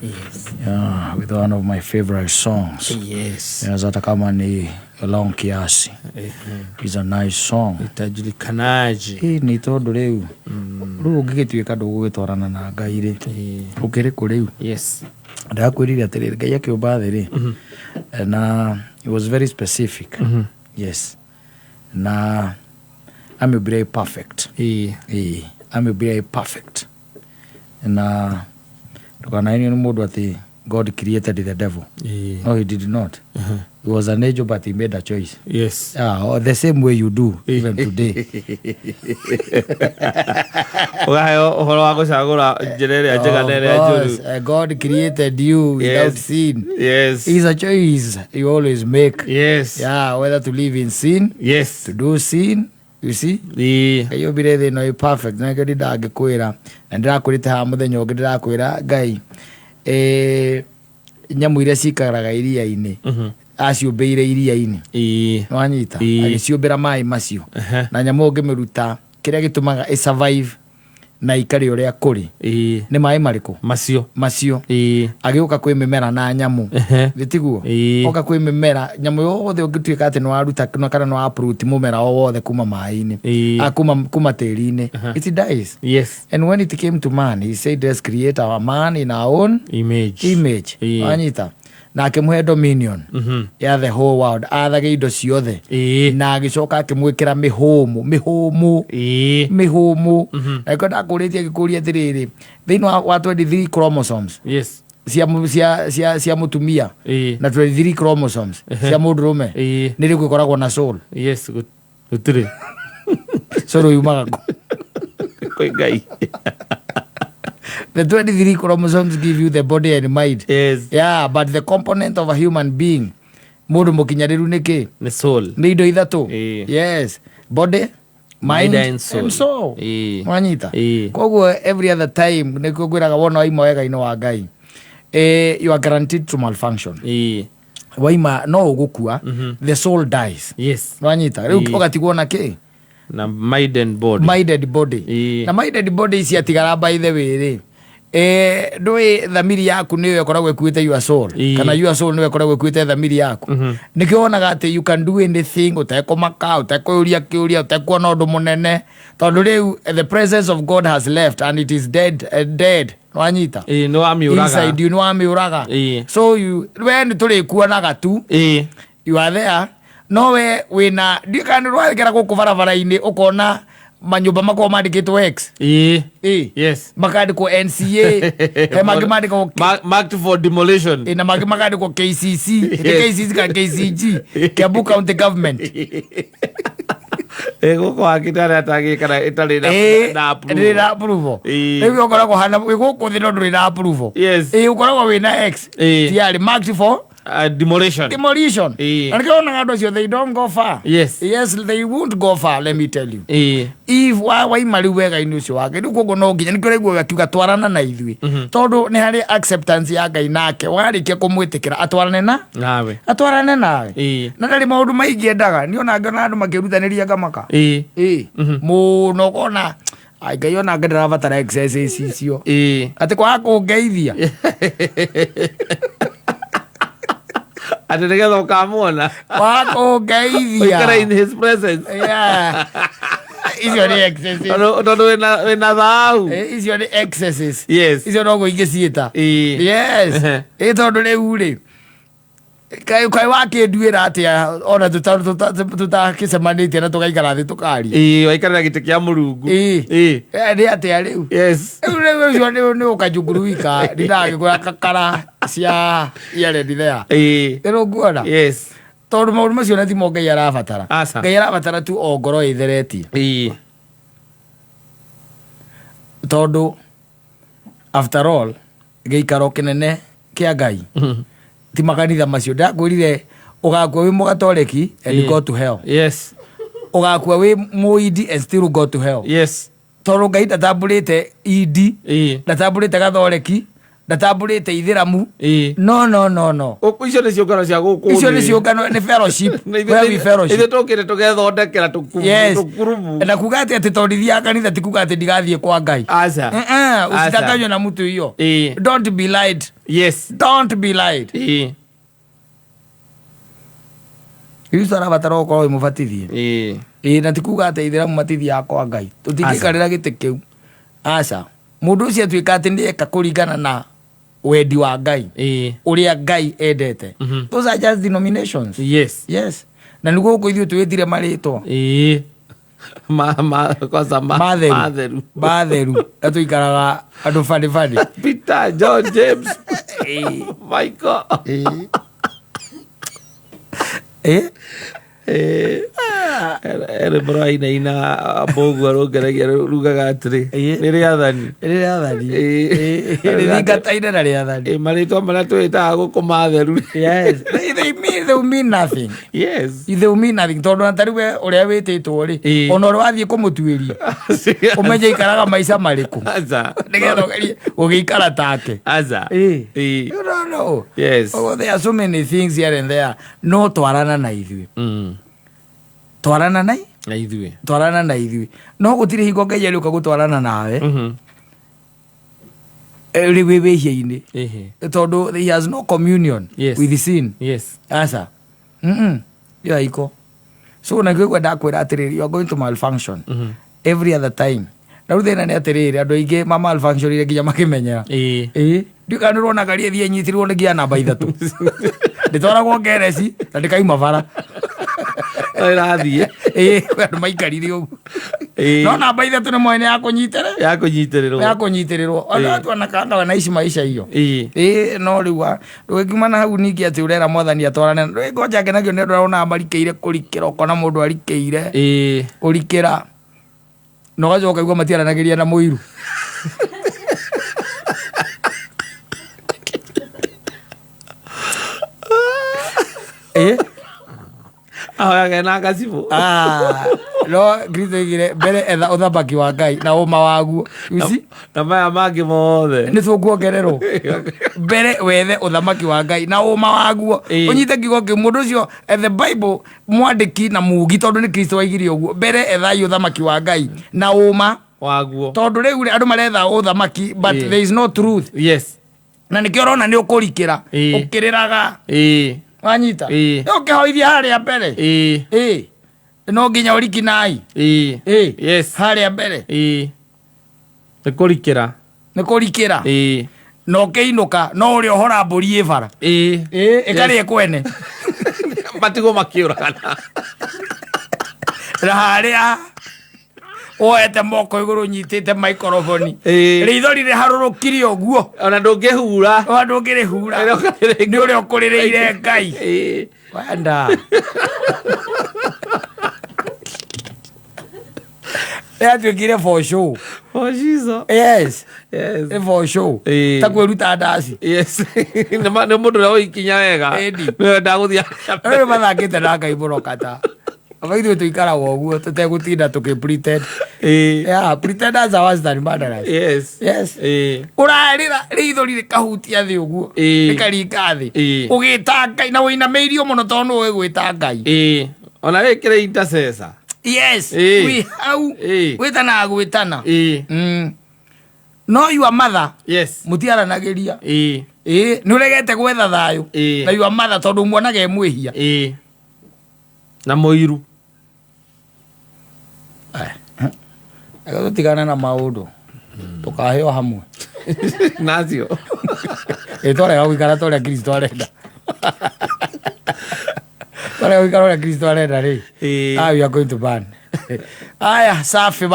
Yes. Yeah, with one of my favorite songs. Yes. Hata kama ni Long Kiasi. It's a nice song. Itajulikanaje. Ni tondu riu. Riu ngigituika ndugugitwarana na Ngai ri. Ukiri ku riu. Yes. Ndakwirire atiri Ngai akiumba thi ri. Na it was very specific. Yes. Na I'm very perfect. I'm very perfect. Na tukana ni mundu ati God created the devil. No, he did not. He was an angel, but he made a choice. Yes. Or the same way you do, even today. God created you without sin. Yes. It's a choice you always make. Yes. Yeah, whether to live in sin, yes, to do sin. You see? Kayo birede no perfect. Na kadi ndagikwira. Na ndirakurite ha muthenya ungi ndirakwira Ngai. Nyamu iria cikaraga iria-ini aciũmbĩire iria-ini wanyita agĩciũmbĩra maĩ macio na nyamu ũngĩmĩruta kĩrĩa gĩtũmaga survive na ikare ũrĩa kũrĩ nĩ maĩ marĩkũ macio agĩũka kwĩ mĩmera na nyamu gĩtiguo oka kwĩ mĩmera nyamu yothe ũngĩtuĩka atĩ nĩ waruta kana nĩ wapuruti mũmera o wothe kuma maĩ-inĩ kuma tĩri-inĩ it dies. Yes. And when it came to man, he said let's create our man in our own image. Wanyita na akĩmũhe dominion ya the whole world, athage indo ciothe na agĩcoka akĩmwĩkĩra mĩhũmũ na iko ndakũrĩtie gĩkũria atĩrĩrĩ thĩinĩ wa 23 chromosomes cia mũtumia na 23 chromosomes cia mũndũrũme nĩ rĩu gũkoragwo na soul. Yes, gũtirĩ soul yumaga kwĩ Ngai. The 23 chromosomes give you the body and mind. Yes. Yeah, but the component of a human being, mundu mukinyariru niki? The soul. Ni indo ithatu. Yes. Body, mind and soul. Wanyita. Koguo every other time niko gwiraga wona waima wega-ino wa Ngai. You are guaranteed to malfunction. Waima no ugukua, the soul dies. Yes. Wanyita. Riu ugatigwo na ki? Na my dead body. Na my dead body isi atigara by the way ri. Ndui thamiri yaku niwe koragwo ekuite your soul. Kana your soul niwe koragwo ekuite thamiri yaku. Nikio onaga ati you can do anything, utekomaka, utekoyuria kiuria, utekuona undu munene. Tondu riu the presence of God has left and it is dead. Wanyita. No amiuraga. Inside you no amiuraga. So you when tuli kuonaga tu. You are there. No we wina ndikani rwagera guku barabara-ini ukona manyumba mako mandikitwo X yes makandikwo NCA he magi mandikwo marked for demolition na magi makandikwo KCC KCC ka KCG Kiambu County Government guku akitare atagi kana itari na approval ebi ukoragwo hana guku thino nduri na approval ukoragwo wina X tiari marked for demolition. And they don't go far. Yes, they won't go far, let me tell you. If why mari wega inucio wake ndu kogo no nginya nikuregwo akiuga twarana na ithui tondu ni hari acceptance ya Ngai nake warikia kumwitikira atwarane nawe na ndari maundu maingi endaga ni ona ngona andu makirutaniria ngamaka muno kona Ngai ona ngandirabatara exercise icio ati kwa kungeithia ati nigetha ukamuona wako geithia ukara in his presence. Yeah. Icio ni excesses. Tondu wina thau. Icio ni excesses. Yes. Icio no guingiciita. Yes. Tondu riu ri kai wakinduira atia ona tutakicemanitie na tugaikara thi tukari waikarira giti kia Murungu ni atia riu. Yes. Riu ni ukajunguruika ndinagikura kakara cia iaredi there ero nguona. Yes. Tondu maundu macio na timo Ngai arabatara. Ngai arabatara tu o ngoro itheretie. Tondu after all giikaro kinene kia Ngai ti makanitha macio ndakwirire ugakua wi mugatoreki and go to hell. Yes. Ugakua wi muidi and still go to hell. Yes. Tondu Ngai ndatamburite idi ndatamburite gathoreki ndatamburite ithiramu no icio nĩ ciũngano cia gũkũ icio nĩ ciũngano nĩ fellowship ithe tũkĩre tũgethondekera tũkurumu na kuga atĩ tondithia kanitha ti kuga atĩ ndigathiĩ kwa Ngai usidanganywe na mtu hiyo don't be lied don't be lied Kristo arabatara gũkorwo wĩ mũbatithie na ti kuga atĩ ithiramu matithiaga kwa Ngai tũtingĩikarĩra gĩtĩ kĩu aca mũndũ ũcio atuĩka atĩ nĩeka kũringana na wendi wa Ngai ũrĩa Ngai endete those are just denominations yes na nĩguo gũkũ ithuĩ twĩtire marĩtwa matheru na tũikaraga andũ bande Peter John James Michael ere Brian ina bogu arongeragia rugaga atiri riri athani thingataine na rĩathani marĩtwa marĩa twĩtaga gũkũ matheru they mean nothing they mean nothing tondũ na tariwe ũrĩa wĩtĩtwo rĩ ona ũrĩa wathiĩ kũmũtuĩria ũmenye ikaraga maica marĩkũ nĩgetha ũgĩikara take you don't know there are so many things here and there no twarana na ithuĩ twarana na ithuĩ no gũtirĩ hingo Ngai arĩũka gũtwarana nawe rĩ wĩ wĩhia-inĩ tondũ he has no communion with sin aca ĩyo haiko so na kĩguo ndakwĩra atĩrĩrĩ you are going to malfunction every other time na rĩu thĩna nĩ atĩrĩrĩ andũ aingĩ mamalfunctionire nginya makĩmenyera ndiũka nĩũrona ngari ĩthiĩ ĩnyitirwo nĩ nginya namba 3 ndĩtwaragwo ngereci na ndĩkaima bara rathiĩ andũ maikarire ũguo no namba 3 nĩ mwene yakũnyitĩrĩrwo ona watu wanakanga wanaishi maisha hiyo no rĩu ndũgĩkiuma na hau ningĩ atĩ ũrera Mwathani atwarane ngoja ngenagio nĩ andũ arona marikĩire kũrikĩra ũkona mũndũ arikĩire kũrikĩra na ũgacoka igua matiaranagĩria na mũiru ahoyage na gacibu no Kristo igire mbere etha ũthamaki wa Ngai na ũma waguo na maya mangĩ mothe nĩ tũkuongererwo mbere wethe ũthamaki wa Ngai na ũma waguo ũnyite kiugo kĩu mũndũ ũcio the Bible mwandĩki na mugi tondũ nĩ Kristo waigire ũguo mbere ethai ũthamaki wa Ngai na ũma waguo tondũ rĩu andũ maretha ũthamaki but there is no truth na nĩkĩo ũrona nĩ ũkũrikĩra ũkĩrĩraga wanyita ũkĩhoithia harĩa mbere no nginya ũriki nai harĩa mbere nĩ kũrikĩra no ũkĩinũka no ũrĩa ũhora mbũri bara ĩkarĩa kwene matigwo makĩũragana na harĩa woete moko igũrũ nyitĩte microphone rĩithori rĩharũrũkire ũguo ona ndũngĩhura nĩ ũrĩa ũkũrĩrĩire Ngai wenda atuĩkire for show for show ta kwĩruta ndaci nĩ mũndũ ũrĩa ũikinya wega ndagũthiĩ mathakĩte na Ngai mũrokata abaithuĩ tũikaraga ũguo tũtegũtinda pretend pretenders are worse than murderers ũrarĩra rĩithori rĩkahutia thĩ ũguo rĩkaringa thĩ ũgĩta Ngai na wĩinamĩirio mũno tondũ nĩ ũgwĩta Ngai ona wĩkĩre intercessor wĩ hau gwĩtanaga gwĩtana no your mother mũtiaranagĩria nĩ ũregete gwetha thayũ na your mother tondũ muonaga mwĩhia na mũiru tũtigana na maũndũ tũkaheo hamwe nacio twarega gũikara ta ũrĩa Kristo arenda twarega gũikara ũrĩa Kristo arenda rĩ we are going to burn aya safi